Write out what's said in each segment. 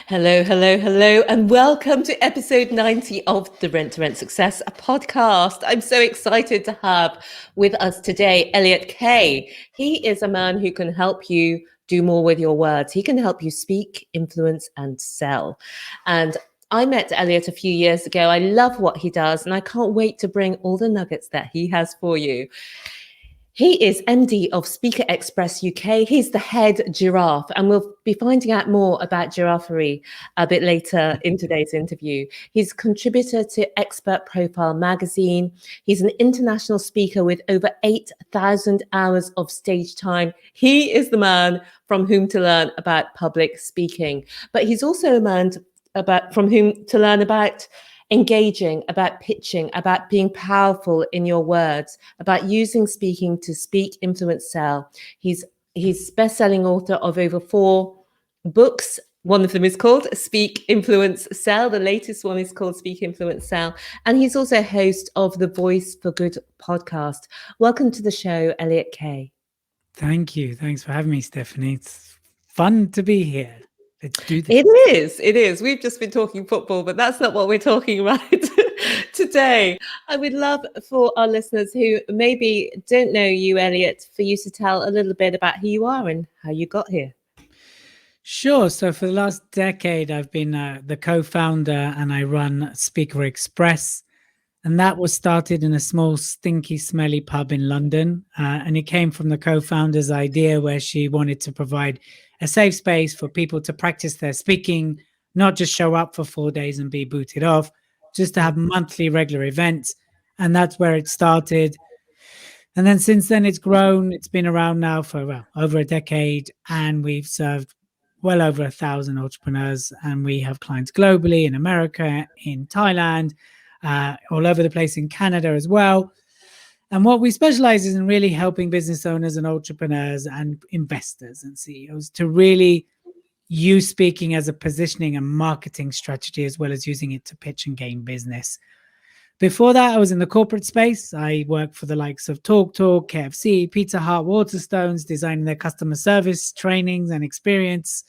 Hello, hello, hello, and welcome to episode 90 of the Rent to Rent Success podcast. I'm so excited to have with us today Elliot Kay. He is a man who can help you do more with your words. He can help you speak, influence, and sell. And I met Elliot a few years ago. I love what he does, and I can't wait to bring all the nuggets that he has for you. He is MD of Speaker Express UK. He's the head Giraffe, and we'll be finding out more about giraffery a bit later in today's interview. He's a contributor to Expert Profile magazine. He's an international speaker with over 8,000 hours of stage time. He is the man from whom to learn about public speaking, but he's also a man from whom to learn about engaging, about pitching, about being powerful in your words, about using speaking to speak, influence, sell. He's best-selling author of over 4 books. One of them is called Speak, Influence, Sell. The latest one is called Speak, Influence, Sell. And he's also host of the Voice for Good podcast. Welcome to the show, Elliot Kay. Thank you. Thanks for having me, Stephanie. It's fun to be here. Let's do this. It is. We've just been talking football, but that's not what we're talking about today. I would love for our listeners who maybe don't know you, Elliot, for you to tell a little bit about who you are and how you got here. Sure. So for the last decade, I've been the co-founder and I run Speaker Express. And that was started in a small, stinky, smelly pub in London. And it came from the co-founder's idea where she wanted to provide a safe space for people to practice their speaking, not just show up for 4 days and be booted off, just to have monthly regular events. And that's where it started. And then since then, it's grown. It's been around now for over a decade. And we've served well over 1,000 entrepreneurs. And we have clients globally in America, in Thailand, all over the place in Canada as well. And what we specialize is in really helping business owners and entrepreneurs and investors and CEOs to really use speaking as a positioning and marketing strategy, as well as using it to pitch and gain business. Before that, I was in the corporate space. I worked for the likes of TalkTalk, KFC, Pizza Hut, Waterstones, designing their customer service trainings and experience.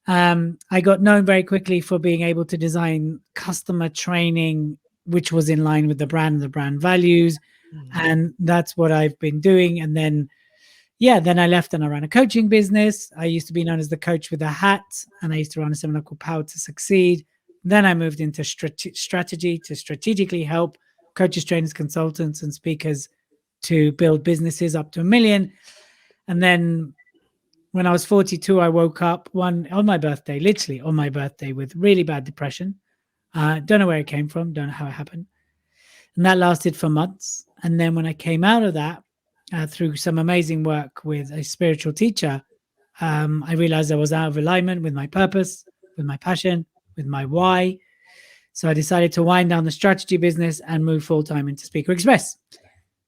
I got known very quickly for being able to design customer training, which was in line with the brand and the brand values. And that's what I've been doing. And then I left and I ran a coaching business. I used to be known as the coach with a hat, and I used to run a seminar called Power to Succeed. Then I moved into strategy to strategically help coaches, trainers, consultants, and speakers to build businesses up to $1 million. And then when I was 42, I woke up on my birthday, literally on my birthday, with really bad depression. Don't know where it came from. Don't know how it happened. And that lasted for months. And then when I came out of that, through some amazing work with a spiritual teacher, I realized I was out of alignment with my purpose, with my passion, with my why. So I decided to wind down the strategy business and move full-time into Speaker Express,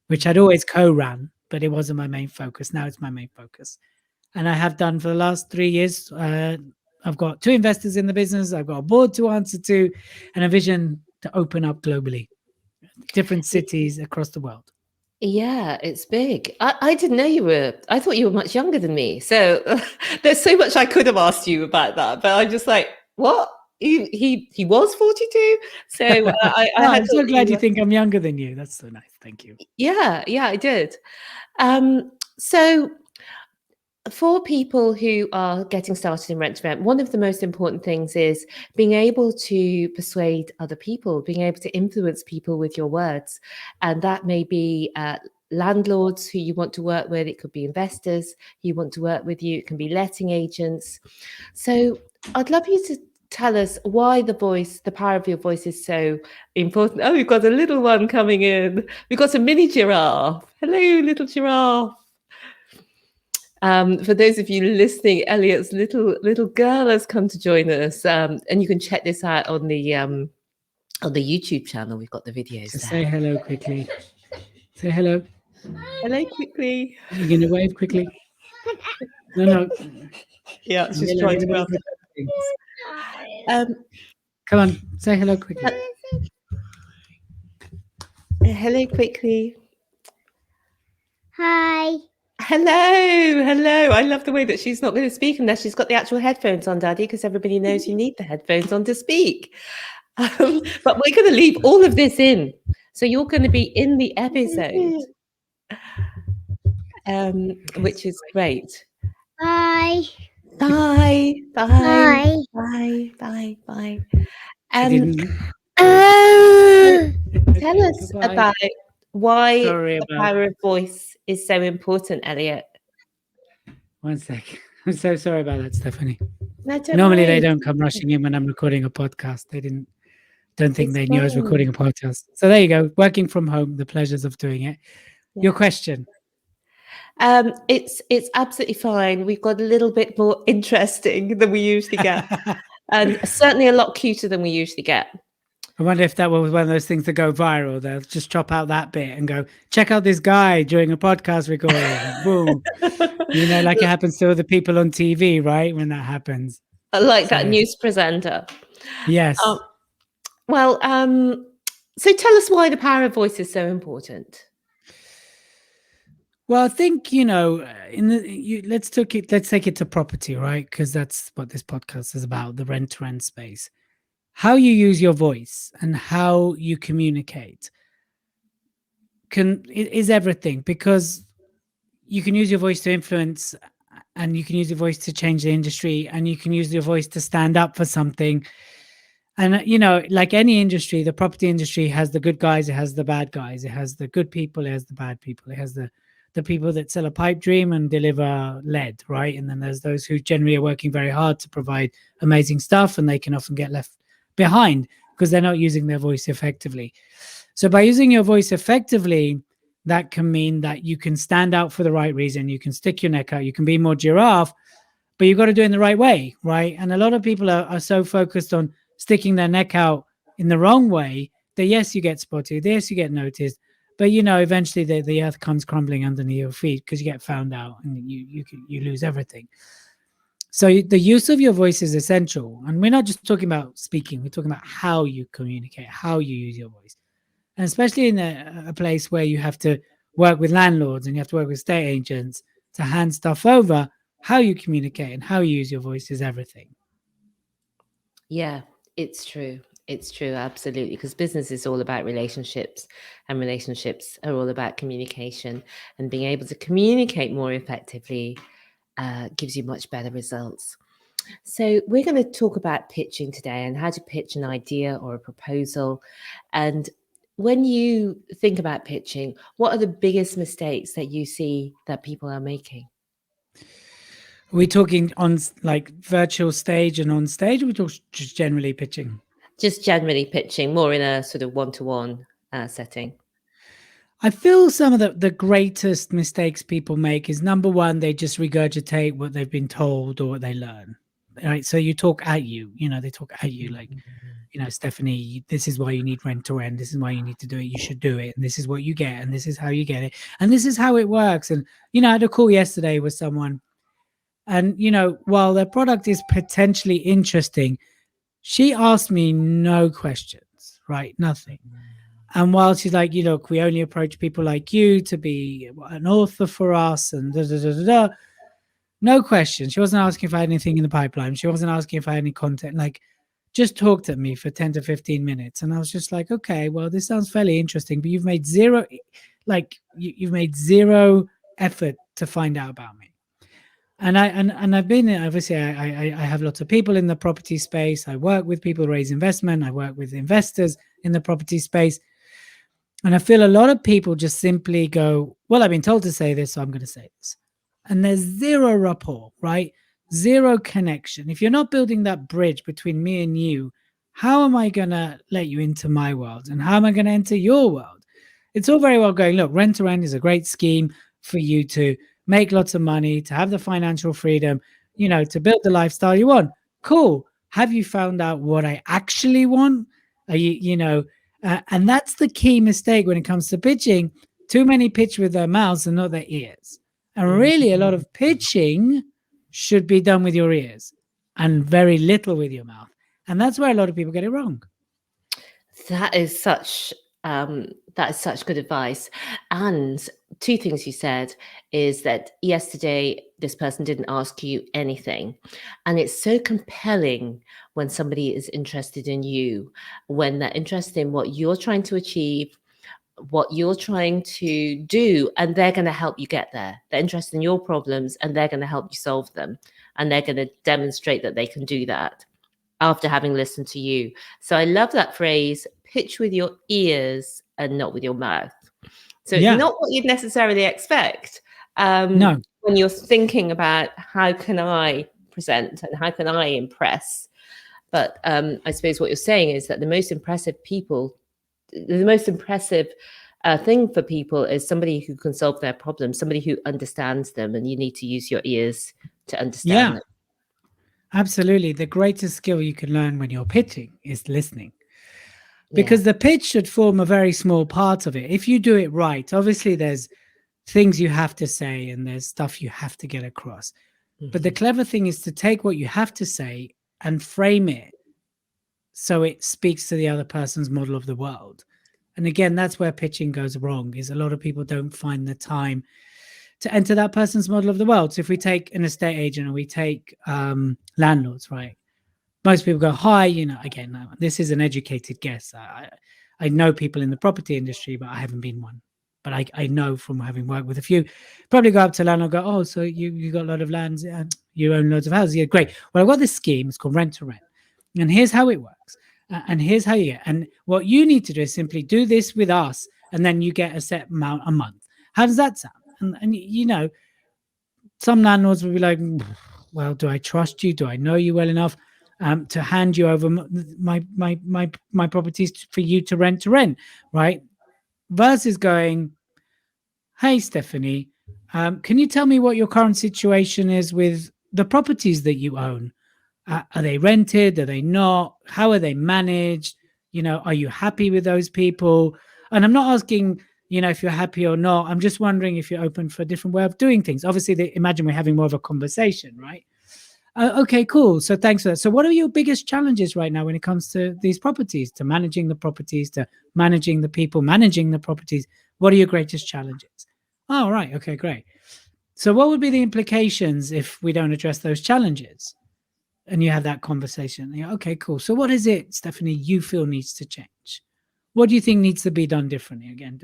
which I'd always co-ran, but it wasn't my main focus. Now it's my main focus. And I have done for the last 3 years. I've got 2 investors in the business. I've got a board to answer to and a vision to open up globally, different cities across the world. Yeah, it's big. I didn't know I thought you were much younger than me. So there's so much I could have asked you about that, but I'm just like, what? He was 42. So I'm so glad you think I'm younger than you. That's so nice. Thank you. Yeah, I did. So for people who are getting started in rent to rent, one of the most important things is being able to persuade other people, being able to influence people with your words. And that may be landlords who you want to work with. It could be investors who you want to work with you. It can be letting agents. So I'd love you to tell us why the power of your voice is so important. Oh, we've got a little one coming in. We've got a mini giraffe. Hello, little giraffe. For those of you listening, Elliot's little girl has come to join us, and you can check this out on the YouTube channel. We've got the videos. So say hello quickly. Say hello. Hello quickly. You're gonna wave quickly. No. Yeah, she's trying to grab it. Come on, say hello quickly. Hello quickly. Hi. Hello. I love the way that she's not going to speak unless she's got the actual headphones on, Daddy, because everybody knows you need the headphones on to speak. But we're going to leave all of this in. So you're going to be in the episode, which is great. Bye. Bye. Bye. Bye. I didn't. Tell us Goodbye. about why Sorry the about. power of voice is so important, Elliot. One sec. I'm so sorry about that, Stephanie. No, don't Normally they worry. don't come rushing in when I'm recording a podcast. They don't think It's they knew I was fine. recording a podcast. So there you go. Working from home, the pleasures of doing it. Yeah. Your question. It's absolutely fine. We've got a little bit more interesting than we usually get, and certainly a lot cuter than we usually get. I wonder if that was one of those things that go viral. They'll just chop out that bit and go, check out this guy during a podcast recording. Boom. You know, like it happens to other people on TV, right? When that happens. Like that news presenter. Yes. Well, so tell us why the power of voice is so important. Well, I think, you know, let's take it to property, right? Because that's what this podcast is about, the rent-to-rent space. How you use your voice and how you communicate is everything, because you can use your voice to influence, and you can use your voice to change the industry, and you can use your voice to stand up for something. And, you know, like any industry, the property industry has the good guys, it has the bad guys, it has the good people, it has the bad people, it has the people that sell a pipe dream and deliver lead, right? And then there's those who generally are working very hard to provide amazing stuff, and they can often get left behind because they're not using their voice effectively. So by using your voice effectively, that can mean that you can stand out for the right reason, you can stick your neck out, you can be more giraffe, but you've got to do it in the right way, right? And a lot of people are so focused on sticking their neck out in the wrong way that yes, you get spotted, yes, you get noticed, but you know, eventually the earth comes crumbling underneath your feet because you get found out and you lose everything. So the use of your voice is essential. And we're not just talking about speaking, we're talking about how you communicate, how you use your voice. And especially in a place where you have to work with landlords and you have to work with estate agents to hand stuff over, how you communicate and how you use your voice is everything. Yeah, it's true. It's true, absolutely, because business is all about relationships, and relationships are all about communication, and being able to communicate more effectively gives you much better results. So we're going to talk about pitching today and how to pitch an idea or a proposal. And when you think about pitching, what are the biggest mistakes that you see that people are making? Are we talking on like virtual stage and on stage, or we talk just generally pitching? Just generally pitching, more in a sort of one-to-one setting. I feel some of the greatest mistakes people make is, number one, they just regurgitate what they've been told or what they learn. Right. So you talk at you, they talk at you like, Stephanie, this is why you need rent to rent. This is why you need to do it. You should do it. And this is what you get. And this is how you get it. And this is how it works. And, I had a call yesterday with someone, and, while their product is potentially interesting, she asked me no questions, right? Nothing. And while she's like, we only approach people like you to be an author for us and no questions. She wasn't asking if I had anything in the pipeline. She wasn't asking if I had any content. Like, just talked at me for 10 to 15 minutes. And I was just like, okay, well, this sounds fairly interesting, but you've made zero effort to find out about me. And I've been, obviously, I have lots of people in the property space. I work with people who raise investment. I work with investors in the property space. And I feel a lot of people just simply go, well, I've been told to say this, so I'm going to say this. And there's zero rapport, right? Zero connection. If you're not building that bridge between me and you, how am I going to let you into my world? And how am I going to enter your world? It's all very well going, look, rent to rent is a great scheme for you to make lots of money, to have the financial freedom, to build the lifestyle you want. Cool. Have you found out what I actually want? Are you, and that's the key mistake when it comes to pitching. Too many pitch with their mouths and not their ears. And really, a lot of pitching should be done with your ears and very little with your mouth. And that's where a lot of people get it wrong. That is such That is such good advice. And two things you said is that yesterday this person didn't ask you anything. And it's so compelling when somebody is interested in you, when they're interested in what you're trying to achieve, what you're trying to do, and they're going to help you get there. They're interested in your problems and they're going to help you solve them. And they're going to demonstrate that they can do that after having listened to you. So I love that phrase, pitch with your ears and not with your mouth. So it's not what you'd necessarily expect No. when you're thinking about how can I present and how can I impress. But I suppose what you're saying is that the most impressive thing for people is somebody who can solve their problems, somebody who understands them, and you need to use your ears to understand them. Absolutely. The greatest skill you can learn when you're pitching is listening, because the pitch should form a very small part of it. If you do it right, obviously there's things you have to say and there's stuff you have to get across. But the clever thing is to take what you have to say and frame it so it speaks to the other person's model of the world. And again, that's where pitching goes wrong, is a lot of people don't find the time to enter that person's model of the world. So if we take an estate agent or we take landlords, right? Most people go, hi, again, this is an educated guess. I know people in the property industry, but I haven't been one. But I know from having worked with a few, probably go up to landlord and go, oh, so you got a lot of lands, you own loads of houses. Yeah, great. Well, I've got this scheme. It's called rent to rent. And here's how it works. And here's how you get. And what you need to do is simply do this with us. And then you get a set amount a month. How does that sound? And some landlords will be like, well, do I trust you? Do I know you well enough to hand you over my properties for you to rent, right? Versus going, hey, Stephanie, can you tell me what your current situation is with the properties that you own? Are they rented? Are they not? How are they managed? Are you happy with those people? And I'm not asking, if you're happy or not. I'm just wondering if you're open for a different way of doing things. Obviously, imagine we're having more of a conversation, right? Okay, cool. So thanks for that. So what are your biggest challenges right now when it comes to these properties, to managing the properties, to managing the people, managing the properties? What are your greatest challenges? Oh, right. Okay, great. So what would be the implications if we don't address those challenges? And you have that conversation. Okay, cool. So what is it, Stephanie, you feel needs to change? What do you think needs to be done differently? Again,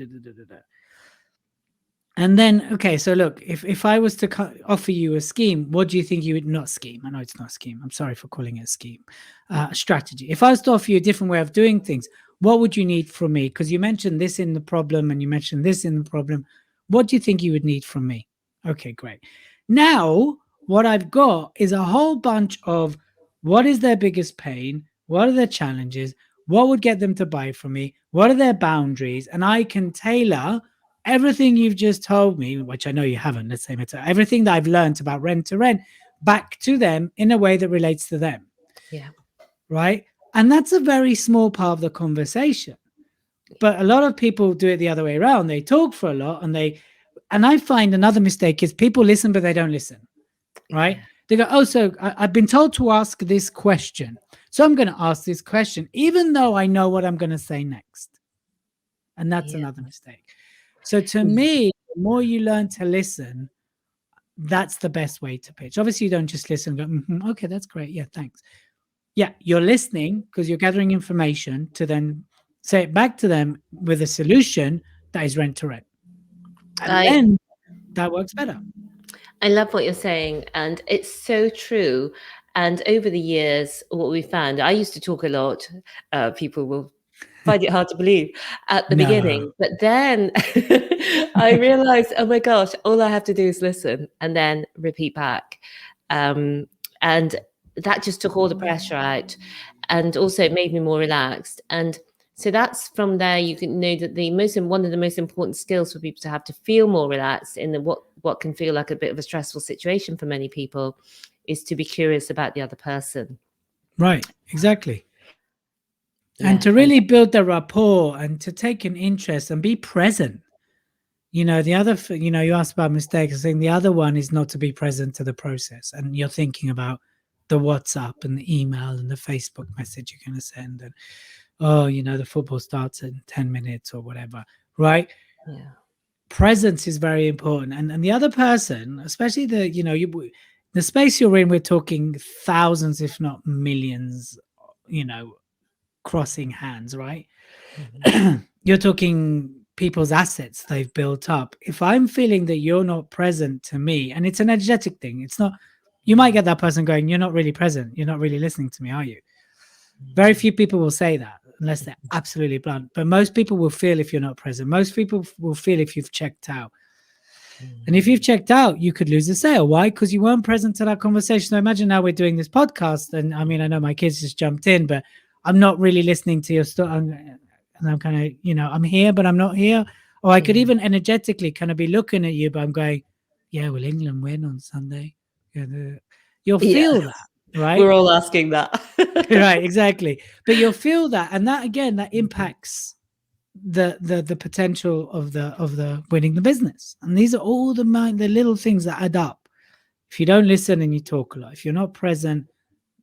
And then, okay, so look, if I was to offer you a scheme, what do you think you would not scheme? I know it's not a scheme. I'm sorry for calling it a scheme. Strategy. If I was to offer you a different way of doing things, what would you need from me? Because you mentioned this in the problem and you mentioned this in the problem. What do you think you would need from me? Okay, great. Now, what I've got is a whole bunch of what is their biggest pain? What are their challenges? What would get them to buy from me? What are their boundaries? And I can tailor everything you've just told me, which I know you haven't, let's say everything that I've learned about rent to rent back to them in a way that relates to them. Yeah. Right. And that's a very small part of the conversation. But a lot of people do it the other way around. They talk for a lot and I find another mistake is people listen, but they don't listen. Right. Yeah. They go, oh, so I've been told to ask this question. So I'm going to ask this question, even though I know what I'm going to say next. And that's another mistake. So to me, the more you learn to listen, that's the best way to pitch. Obviously, you don't just listen and go, okay, that's great. Yeah, thanks. Yeah, you're listening because you're gathering information to then say it back to them with a solution that is rent to rent. And then that works better. I love what you're saying. And it's so true. And over the years, what we found, I used to talk a lot. People will find it hard to believe at the beginning. But then I realized, oh my gosh, all I have to do is listen and then repeat back. And that just took all the pressure out. And also it made me more relaxed. And so that's from there, you can know that one of the most important skills for people to have to feel more relaxed in what can feel like a bit of a stressful situation for many people is to be curious about the other person. Right, exactly. Yeah, and to really build the rapport and to take an interest and be present. The other, you asked about mistakes. I think the other one is not to be present to the process. And you're thinking about the WhatsApp and the email and the Facebook message you're going to send and oh, the football starts in 10 minutes or whatever, right? Yeah. Presence is very important. And the other person, especially the space you're in, we're talking thousands, if not millions, crossing hands, right? Mhm. You're talking people's assets they've built up. If I'm feeling that you're not present to me, and it's an energetic thing, it's not, you might get that person going, you're not really present, you're not really listening to me, are you? Very few people will say that unless they're absolutely blunt, but most people will feel if you're not present. Most people will feel if you've checked out. And if you've checked out, you could lose a sale. Why? Because you weren't present to that conversation. So imagine now we're doing this podcast, and I mean, I know my kids just jumped in, but I'm not really listening to your story. And I'm kind of, I'm here, but I'm not here. Or I could Mhm. even energetically kind of be looking at you, but I'm going, yeah, will England win on Sunday? Yeah, you'll Yeah, feel that, right? we're all asking that. Right, exactly. But you'll feel that, and that again, that Mhm. impacts the potential of the winning the business. And these are all the little things that add up. If you don't listen and you talk a lot, if you're not present,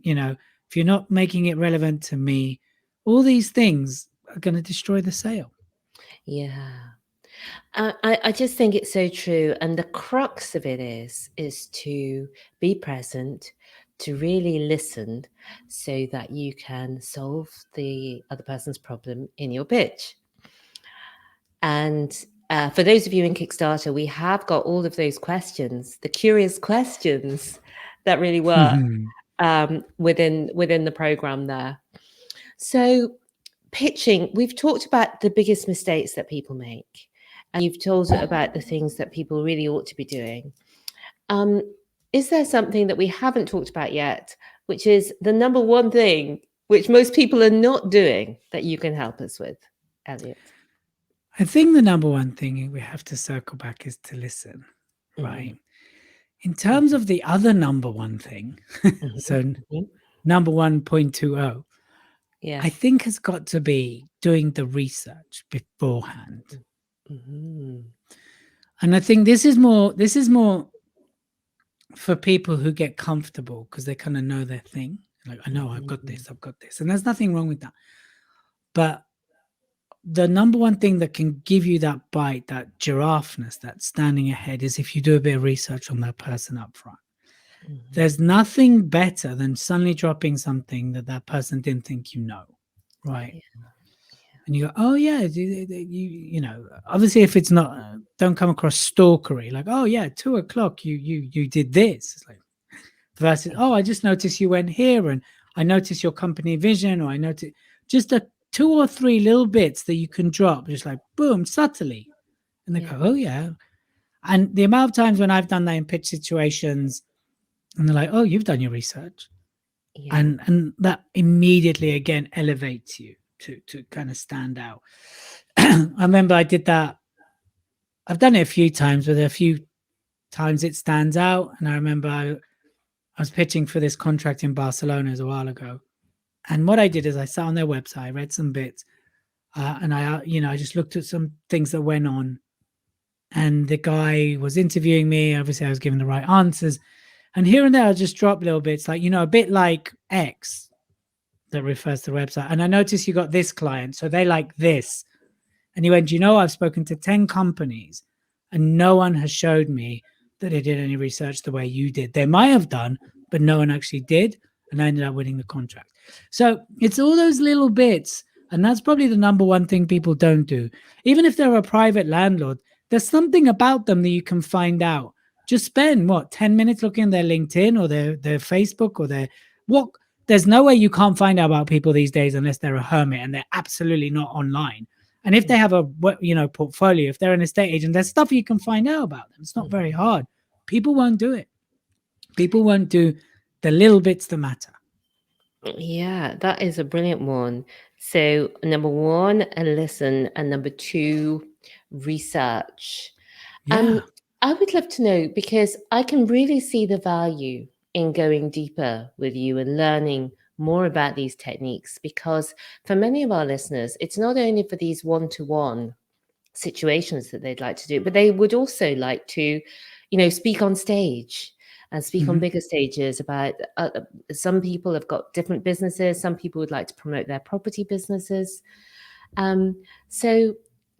if you're not making it relevant to me, all these things are going to destroy the sale. Yeah. I just think it's so true. And the crux of it is to be present, to really listen so that you can solve the other person's problem in your pitch. And for those of you in Kickstarter, we have got all of those questions, the curious questions that really work within the program there. So pitching, we've talked about the biggest mistakes that people make, and you've told about the things that people really ought to be doing. Is there something that we haven't talked about yet, which is the number one thing which most people are not doing that you can help us with, Elliot? I think the number one thing we have to circle back is to listen, right? In terms of the other number one thing, so number 1.20, Yeah. I think has got to be doing the research beforehand. Mm-hmm. And I think this is more for people who get comfortable because they kind of know their thing. Like, I know I've got this. And there's nothing wrong with that. But the number one thing that can give you that bite, that giraffeness, that standing ahead, is if you do a bit of research on that person up front. Mm-hmm. There's nothing better than suddenly dropping something that person didn't think right? Yeah. And you go, oh yeah, obviously if it's not, don't come across stalkery, like, oh yeah, 2:00 you did this. It's like, versus, oh, I just noticed you went here, and I noticed your company vision, or I noticed just 2 or 3 little bits that you can drop, just like boom, subtly, and they go, oh yeah. And the amount of times when I've done that in pitch situations, and they're like, oh, you've done your research, and that immediately again elevates you to kind of stand out. I remember I did that. I've done it a few times, but a few times it stands out. And I remember I was pitching for this contract in Barcelona a while ago. And what I did is I sat on their website, I read some bits, and I just looked at some things that went on. And the guy was interviewing me. Obviously, I was giving the right answers. And here and there, I'll just drop little bits, like, a bit like X that refers to the website. And I noticed you got this client, so they like this. And he went, I've spoken to 10 companies and no one has showed me that they did any research the way you did. They might have done, but no one actually did. And I ended up winning the contract. So it's all those little bits. And that's probably the number one thing people don't do. Even if they're a private landlord, there's something about them that you can find out. Just spend 10 minutes looking at their LinkedIn or their Facebook or there's no way you can't find out about people these days unless they're a hermit and they're absolutely not online. And if they have a portfolio, if they're an estate agent, there's stuff you can find out about them. It's not very hard. People won't do it. People won't do the little bits that matter. Yeah, that is a brilliant one. So number one, listen, and number two, research. Yeah. I would love to know, because I can really see the value in going deeper with you and learning more about these techniques, because for many of our listeners, it's not only for these one-to-one situations that they'd like to do, but they would also like to, speak on stage and speak on bigger stages about some people have got different businesses. Some people would like to promote their property businesses. So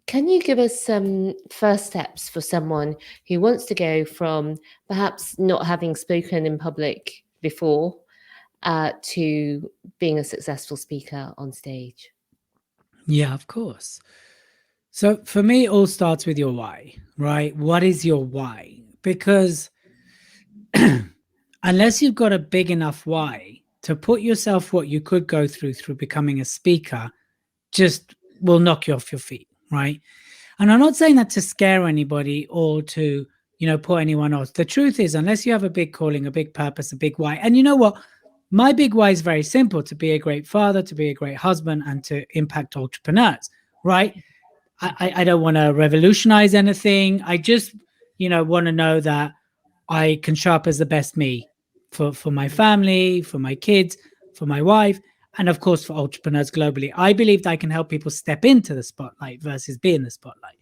can you give us some first steps for someone who wants to go from perhaps not having spoken in public before to being a successful speaker on stage? Yeah, of course. So for me, it all starts with your why, right? What is your why? Because unless you've got a big enough why to put yourself what you could go through becoming a speaker, just will knock you off your feet, right? And I'm not saying that to scare anybody or to, put anyone off. The truth is, unless you have a big calling, a big purpose, a big why, and you know what? My big why is very simple: to be a great father, to be a great husband, and to impact entrepreneurs, right? I don't want to revolutionize anything. I just, want to know that I can show up as the best me for my family, for my kids, for my wife, and of course for entrepreneurs globally. I believe that I can help people step into the spotlight versus be in the spotlight.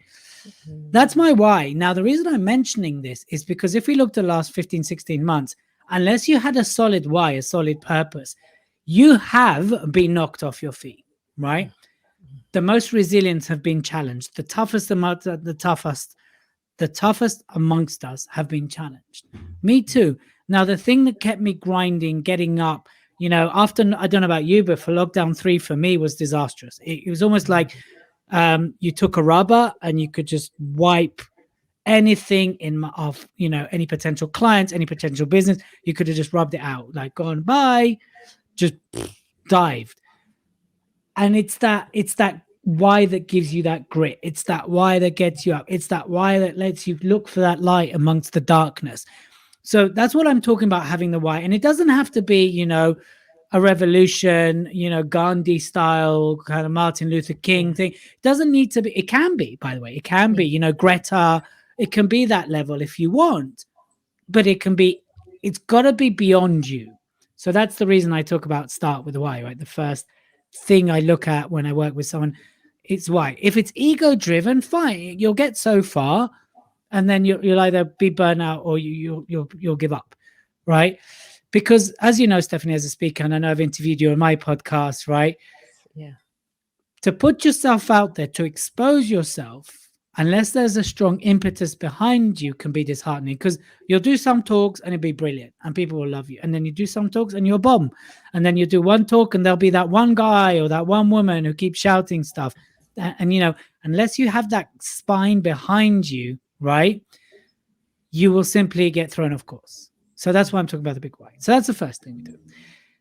That's my why. Now, the reason I'm mentioning this is because if we look at the last 15, 16 months, unless you had a solid why, a solid purpose, you have been knocked off your feet, right? The most resilient have been challenged. The toughest amongst us have been challenged. Me too. Now, the thing that kept me grinding, getting up, after, I don't know about you, but for lockdown 3 for me was disastrous. It was almost like you took a rubber and you could just wipe anything off, any potential clients, any potential business. You could have just rubbed it out, like gone bye, just dived. And it's that why that gives you that grit. It's that why that gets you up. It's that why that lets you look for that light amongst the darkness. So that's what I'm talking about, having the why. And it doesn't have to be, a revolution, Gandhi style kind of Martin Luther King thing. It doesn't need to be. It can be, by the way. It can be, Greta. It can be that level if you want. But it's got to be beyond you. So that's the reason I talk about start with the why, right? The first thing I look at when I work with someone, it's why. If it's ego driven, fine, you'll get so far, and then you'll either be burnt out or you'll give up, right? Because as you know, Stephanie, as a speaker, and I know I've interviewed you on my podcast, right? Yeah. To put yourself out there, to expose yourself, unless there's a strong impetus behind you, can be disheartening, because you'll do some talks and it'll be brilliant and people will love you. And then you do some talks and you're a bomb. And then you do one talk and there'll be that one guy or that one woman who keeps shouting stuff. And, unless you have that spine behind you, right, you will simply get thrown off course. So that's why I'm talking about the big why. So that's the first thing we do.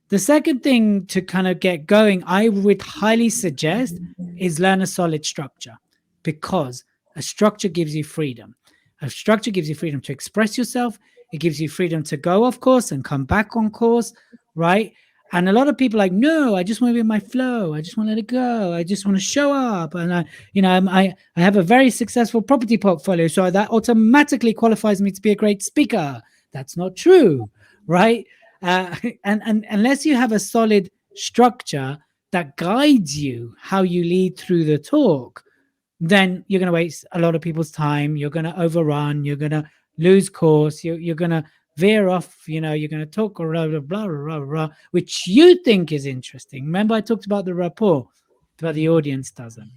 The second thing to kind of get going, I would highly suggest, is learn a solid structure, because a structure gives you freedom. A structure gives you freedom to express yourself. It gives you freedom to go off course and come back on course, right? And a lot of people are like, no, I just want to be in my flow. I just want to let it go. I just want to show up. And I have a very successful property portfolio, so that automatically qualifies me to be a great speaker. That's not true, right? And unless you have a solid structure that guides you how you lead through the talk, then you're going to waste a lot of people's time. You're going to overrun. You're going to lose course. You're going to veer off. You're going to talk blah, blah, blah, blah, blah, which you think is interesting. Remember, I talked about the rapport, but the audience doesn't.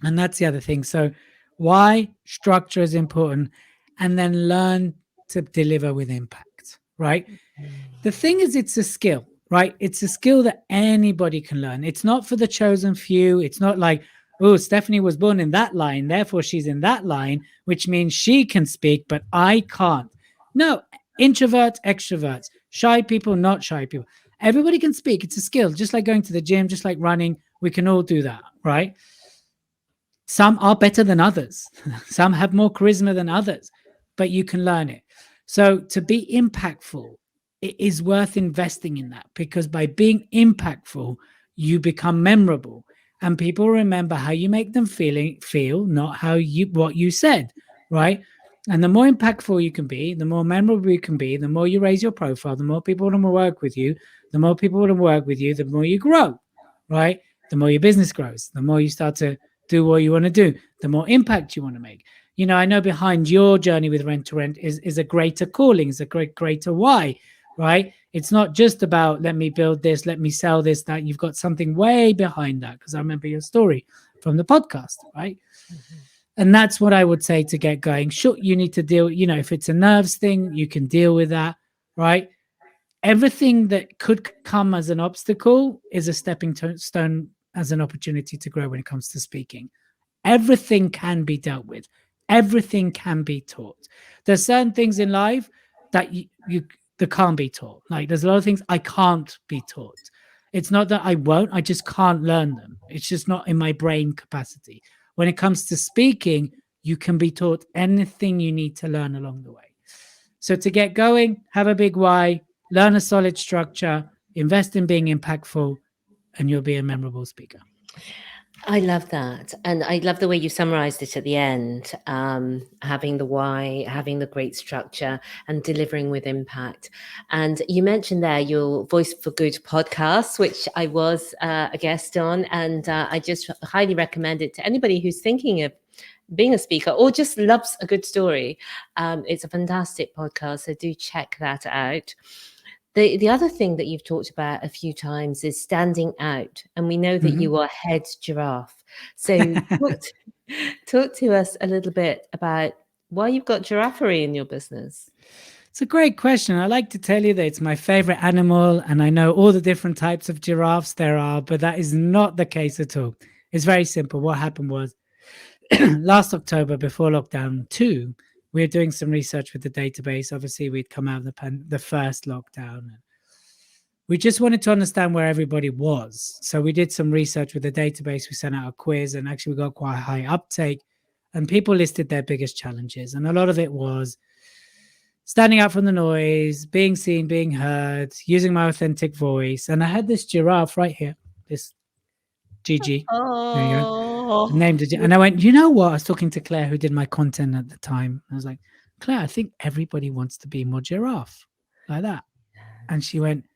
And that's the other thing. So why structure is important, and then learn to deliver with impact, right? The thing is, it's a skill, right? It's a skill that anybody can learn. It's not for the chosen few. It's not like, oh, Stephanie was born in that line, therefore she's in that line, which means she can speak, but I can't. No, introverts, extroverts, shy people, not shy people. Everybody can speak. It's a skill, just like going to the gym, just like running. We can all do that, right? Some are better than others. Some have more charisma than others, but you can learn it. So to be impactful, it is worth investing in that, because by being impactful, you become memorable, and people remember how you make them feel, not what you said, right? And the more impactful you can be, the more memorable you can be, the more you raise your profile, the more people want to work with you, the more people want to work with you, the more you grow, right? The more your business grows, the more you start to do what you want to do, the more impact you want to make. I know behind your journey with rent to rent is a greater calling, is a greater why, right? It's not just about let me build this, let me sell this, that. You've got something way behind that, because I remember your story from the podcast, right? And that's what I would say to get going. Sure, you need to deal, if it's a nerves thing, you can deal with that, right? Everything that could come as an obstacle is a stepping stone as an opportunity to grow when it comes to speaking. Everything can be dealt with. Everything can be taught. There's certain things in life that you that can't be taught. Like there's a lot of things I can't be taught. It's not that I won't, I just can't learn them. It's just not in my brain capacity. When it comes to speaking, you can be taught anything you need to learn along the way. So to get going, have a big why, learn a solid structure, invest in being impactful, and you'll be a memorable speaker. I love that. And I love the way you summarized it at the end, having the why, having the great structure, and delivering with impact. And you mentioned there your Voice for Good podcast, which I was a guest on. And I just highly recommend it to anybody who's thinking of being a speaker or just loves a good story. It's a fantastic podcast. So do check that out. The other thing that you've talked about a few times is standing out. And we know that you are head giraffe. So talk to us a little bit about why you've got giraffery in your business. It's a great question. I like to tell you that it's my favorite animal, and I know all the different types of giraffes there are, but that is not the case at all. It's very simple. What happened was last October, before lockdown 2, we were doing some research with the database. Obviously, we'd come out of the first lockdown. We just wanted to understand where everybody was. So we did some research with the database. We sent out a quiz, and actually we got quite high uptake. And people listed their biggest challenges. And a lot of it was standing out from the noise, being seen, being heard, using my authentic voice. And I had this giraffe right here, this Gigi. There you go. Named it. And I went, you know what? I was talking to Claire, who did my content at the time. I was like, Claire, I think everybody wants to be more giraffe, like that. And she went,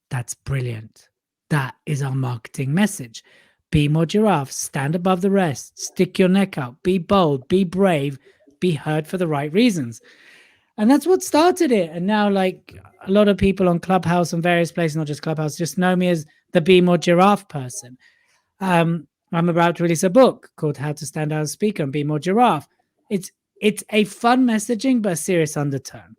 that's brilliant. That is our marketing message. Be more giraffe, stand above the rest, stick your neck out, be bold, be brave, be heard for the right reasons. And that's what started it. And now, like a lot of people on Clubhouse and various places, not just Clubhouse, just know me as the Be More Giraffe person. I'm about to release a book called How to Stand Out as a Speaker and Be More Giraffe. It's a fun messaging, but a serious undertone.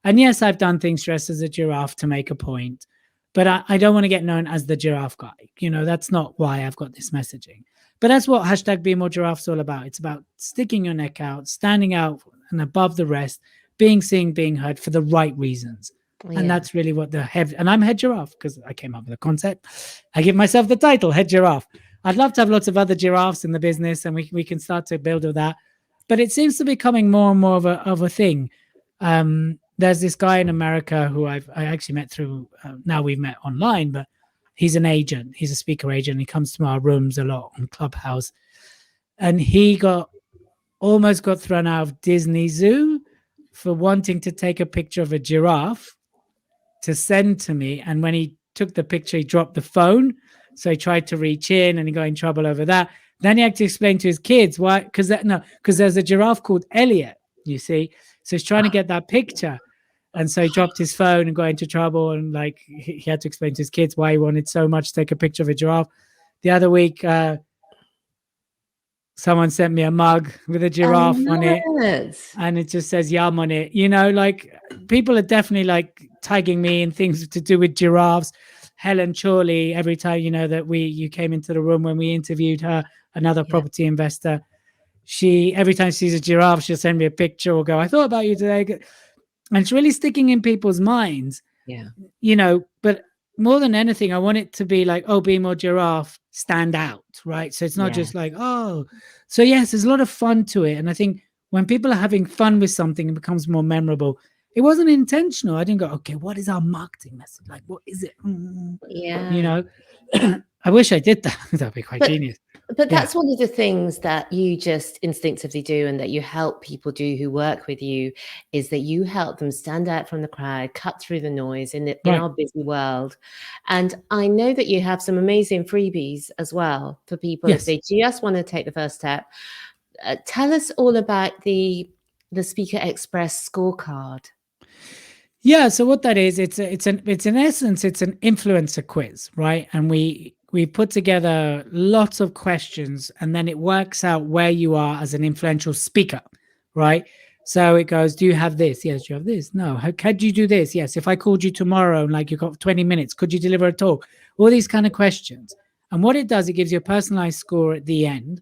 And yes, I've done things dressed as a giraffe to make a point, but I don't want to get known as the giraffe guy. That's not why I've got this messaging. But that's what hashtag Be More Giraffe is all about. It's about sticking your neck out, standing out and above the rest, being seen, being heard for the right reasons. Yeah. And that's really what and I'm head giraffe because I came up with the concept. I give myself the title, head giraffe. I'd love to have lots of other giraffes in the business, and we can start to build with that. But it seems to be becoming more and more of a thing. There's this guy in America who I actually met through, now we've met online, but he's an agent. He's a speaker agent. He comes to our rooms a lot on Clubhouse. And he almost got thrown out of Disney Zoo for wanting to take a picture of a giraffe to send to me. And when he took the picture, he dropped the phone. So he tried to reach in and he got in trouble over that. Then he had to explain to his kids why, because there's a giraffe called Elliot, you see. So he's trying to get that picture. And so he dropped his phone and got into trouble. And like he had to explain to his kids why he wanted so much to take a picture of a giraffe. The other week, someone sent me a mug with a giraffe on it. And it just says yum on it. Like people are definitely like tagging me in things to do with giraffes. Helen Chorley, every time that you came into the room when we interviewed her, another property investor, every time she sees a giraffe, she'll send me a picture or go, I thought about you today. And it's really sticking in people's minds. But more than anything, I want it to be like, oh, Be More Giraffe, stand out, right? So it's not just like, oh. So yes, there's a lot of fun to it. And I think when people are having fun with something, it becomes more memorable. It wasn't intentional. I didn't go, okay, what is our marketing message? Like, what is it? I wish I did that. That'd be quite genius. But that's one of the things that you just instinctively do and that you help people do who work with you, is that you help them stand out from the crowd, cut through the noise in our busy world. And I know that you have some amazing freebies as well for people if they just want to take the first step. tell us all about the Speaker Express scorecard. Yeah, so what that is, it's in essence, it's an influencer quiz, right? And we put together lots of questions, and then it works out where you are as an influential speaker, right? So it goes, do you have this? Yes. Do you have this? No. How could you do this? Yes. If I called you tomorrow and like you got 20 minutes, could you deliver a talk? All these kind of questions. And what it does, it gives you a personalized score at the end.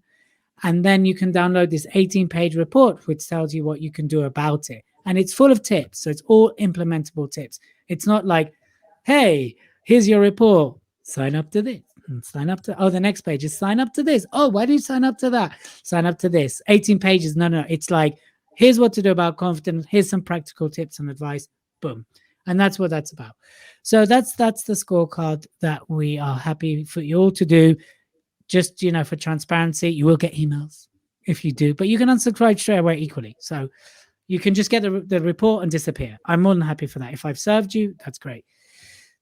And then you can download this 18-page report, which tells you what you can do about it. And it's full of tips. So it's all implementable tips. It's not like, hey, here's your report. Sign up to this. And sign up to, the next page is sign up to this. Oh, why do you sign up to that? Sign up to this. 18 pages. No. It's like, here's what to do about confidence. Here's some practical tips and advice. Boom. And that's what that's about. So that's the scorecard that we are happy for you all to do. Just, for transparency, you will get emails if you do, but you can unsubscribe straight away equally. So you can just get the report and disappear. I'm more than happy for that. If I've served you, that's great.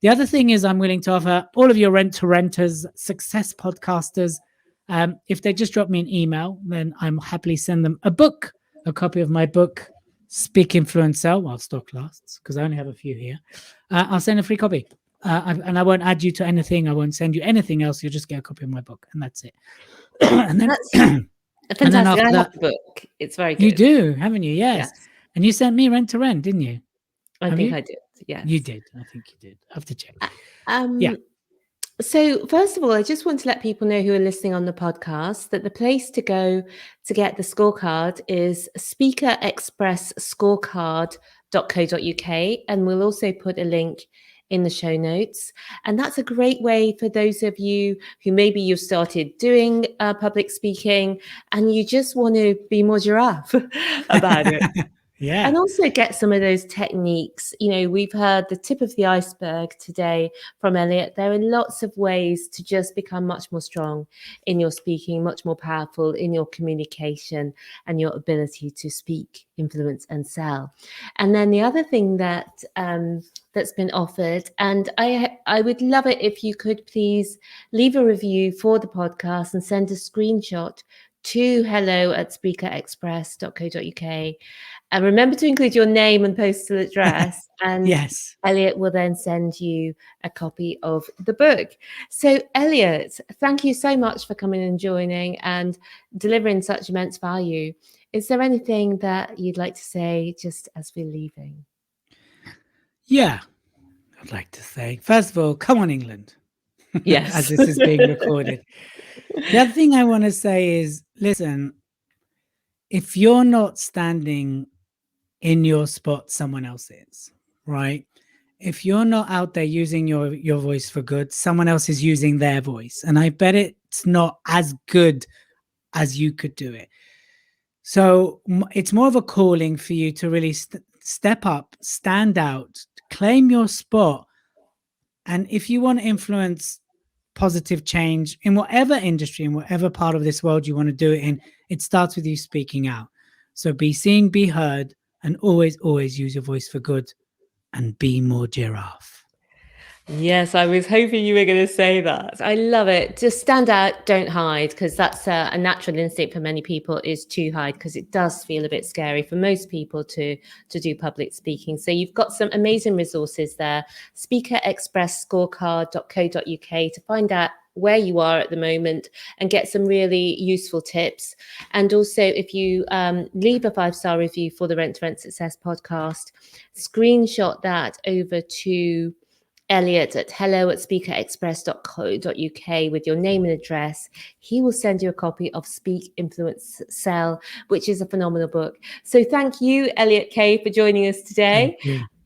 The other thing is I'm willing to offer all of your rent-to-renters, success podcasters, if they just drop me an email, then I'm happily send them a copy of my book, Speak Influence Sell, while stock lasts, because I only have a few here. I'll send a free copy. And I won't add you to anything. I won't send you anything else. You'll just get a copy of my book, and that's it. And then, That's fantastic. I love the book. It's very good. You do, haven't you? Yes. And you sent me Rent to Rent, didn't you? I think I did. Yes. You did. I think you did. I have to check. Yeah. So first of all, I just want to let people know who are listening on the podcast that the place to go to get the scorecard is Speaker Express Scorecard.co.uk, and we'll also put a link in the show notes. And that's a great way for those of you who maybe you've started doing public speaking and you just want to be more giraffe about it. Yeah. And also get some of those techniques. We've heard the tip of the iceberg today from Elliot. There are lots of ways to just become much more strong in your speaking, much more powerful in your communication and your ability to speak, influence, and sell. And then the other thing that that's been offered, and I would love it if you could please leave a review for the podcast and send a screenshot to hello@speakerexpress.co.uk. And remember to include your name and postal address. And yes, Elliot will then send you a copy of the book. So, Elliot, thank you so much for coming and joining and delivering such immense value. Is there anything that you'd like to say just as we're leaving? Yeah, I'd like to say, first of all, come on, England. Yes. As this is being recorded. The other thing I want to say is, listen, if you're not standing in your spot, someone else is, right? If you're not out there using your voice for good, someone else is using their voice. And I bet it's not as good as you could do it. So it's more of a calling for you to really step up, stand out, claim your spot. And if you want to influence positive change in whatever industry, in whatever part of this world you want to do it in, it starts with you speaking out. So be seen, be heard, and always, always use your voice for good and be more giraffe. Yes, I was hoping you were going to say that. I love it. Just stand out, don't hide, because that's a natural instinct for many people is to hide, because it does feel a bit scary for most people to do public speaking. So you've got some amazing resources there. Speaker Express Scorecard.co.uk to find out where you are at the moment and get some really useful tips. And also, if you leave a 5-star review for the Rent to Rent Success podcast, screenshot that over to Elliot at hello@speakerexpress.co.uk with your name and address. He will send you a copy of Speak, Influence, Sell, which is a phenomenal book. So thank you, Elliot Kay, for joining us today.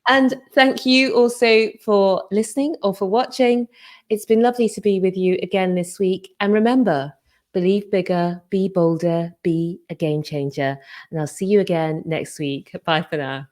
And thank you also for listening or for watching. It's been lovely to be with you again this week. And remember, believe bigger, be bolder, be a game changer. And I'll see you again next week. Bye for now.